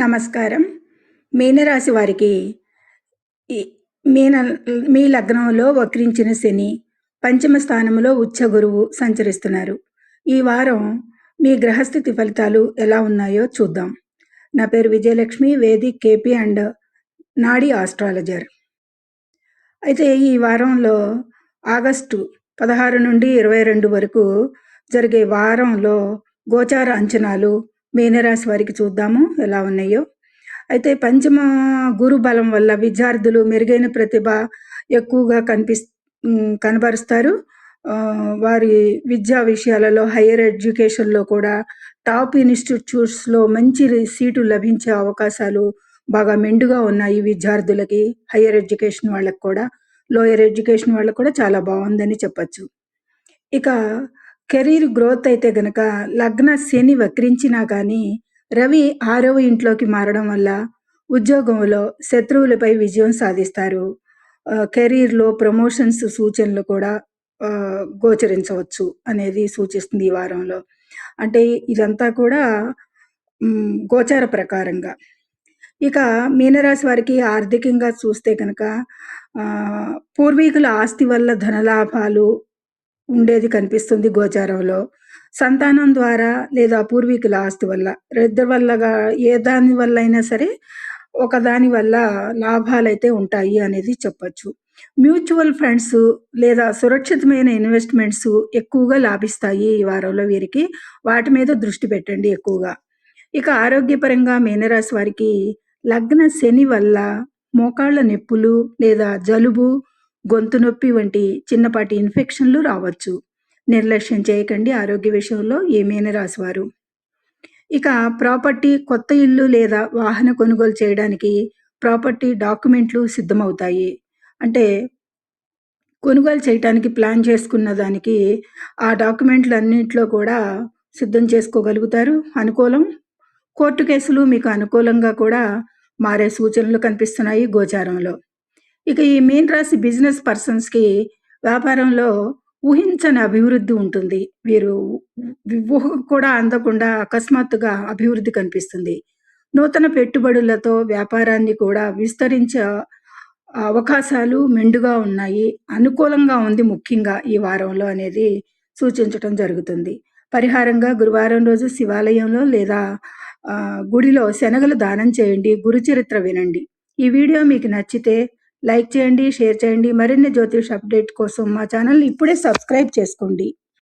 నమస్కారం. మీనరాశి వారికి ఈ మీన మీ లగ్నంలో వక్రించిన శని, పంచమ స్థానంలో ఉచ్చ గురువు సంచరిస్తున్నారు. ఈ వారం మీ గ్రహస్థితి ఫలితాలు ఎలా ఉన్నాయో చూద్దాం. నా పేరు విజయలక్ష్మి, వేదిక్ కేపీ అండ్ నాడీ ఆస్ట్రాలజర్. అయితే ఈ వారంలో ఆగస్టు 16 నుండి 22 వరకు జరిగే వారంలో గోచార అంచనాలు మీనరాశి వారికి చూద్దాము ఎలా ఉన్నాయో. అయితే పంచమ గురు బలం వల్ల విద్యార్థులు మెరుగైన ప్రతిభ ఎక్కువగా కనబరుస్తారు. వారి విద్యా విషయాలలో హైయర్ ఎడ్యుకేషన్‌లో కూడా టాప్ ఇన్‌స్టిట్యూట్స్‌లో మంచి సీటు లభించే అవకాశాలు బాగా మెండుగా ఉన్నాయి విద్యార్థులకి. హైయర్ ఎడ్యుకేషన్ వాళ్ళకి కూడా, లోయర్ ఎడ్యుకేషన్ వాళ్ళకి కూడా చాలా బావుందని చెప్పొచ్చు. ఇక కెరీర్ గ్రోత్ అయితే గనక లగ్న శని వక్రించినా కానీ రవి 6వ ఇంట్లోకి మారడం వల్ల ఉద్యోగంలో శత్రువులపై విజయం సాధిస్తారు. కెరీర్‌లో ప్రమోషన్స్ సూచనలు కూడా గోచరించవచ్చు అనేది సూచిస్తుంది ఈ వారంలో. అంటే ఇదంతా కూడా గోచార ప్రకారంగా. ఇక మీనరాశి వారికి ఆర్థికంగా చూస్తే కనుక పూర్వీకుల ఆస్తి వల్ల ధనలాభాలు ఉండేది కనిపిస్తుంది గోచారంలో. సంతానం ద్వారా లేదా పూర్వీకుల ఆస్తి వల్ల, ఇద్దరి వల్లగా ఏ దాని వల్ల అయినా సరే ఒకదాని వల్ల లాభాలైతే ఉంటాయి అనేది చెప్పొచ్చు. మ్యూచువల్ ఫండ్స్ లేదా సురక్షితమైన ఇన్వెస్ట్మెంట్స్ ఎక్కువగా లాభిస్తాయి ఈ వారంలో వీరికి. వాటి మీద దృష్టి పెట్టండి ఎక్కువగా. ఇక ఆరోగ్యపరంగా మీనరాశి వారికి లగ్న శని వల్ల మోకాళ్ళ నొప్పులు లేదా జలుబు, గొంతు నొప్పి వంటి చిన్నపాటి ఇన్ఫెక్షన్లు రావచ్చు. నిర్లక్ష్యం చేయకండి ఆరోగ్య విషయంలో ఈ మీనరాశి వారు. ఇక ప్రాపర్టీ, కొత్త ఇల్లు లేదా వాహన కొనుగోలు చేయడానికి ప్రాపర్టీ డాక్యుమెంట్లు సిద్ధమవుతాయి. అంటే కొనుగోలు చేయటానికి ప్లాన్ చేసుకున్న దానికి ఆ డాక్యుమెంట్లు అన్నింటిలో కూడా సిద్ధం చేసుకోగలుగుతారు. అనుకూలం. కోర్టు కేసులు మీకు అనుకూలంగా కూడా మారే సూచనలు కనిపిస్తున్నాయి గోచారంలో. ఇక ఈ మీన రాశి బిజినెస్ పర్సన్స్‌కి వ్యాపారంలో ఊహించని అభివృద్ధి ఉంటుంది. వీరు ఊహ కూడా అందకుండా అకస్మాత్తుగా అభివృద్ధి కనిపిస్తుంది. నూతన పెట్టుబడులతో వ్యాపారాన్ని కూడా విస్తరించే అవకాశాలు మెండుగా ఉన్నాయి. అనుకూలంగా ఉంది ముఖ్యంగా ఈ వారంలో అనేది సూచించటం జరుగుతుంది. పరిహారంగా గురువారం రోజు శివాలయంలో లేదా గుడిలో శనగలు దానం చేయండి. గురుచరిత్ర వినండి. ఈ వీడియో మీకు నచ్చితే లైక్ చేయండి, షేర్ చేయండి. మరిన్ని జ్యోతిష్ అప్డేట్ కోసం మా ఛానల్‌ని ఇప్పుడే సబ్స్క్రైబ్ చేసుకోండి.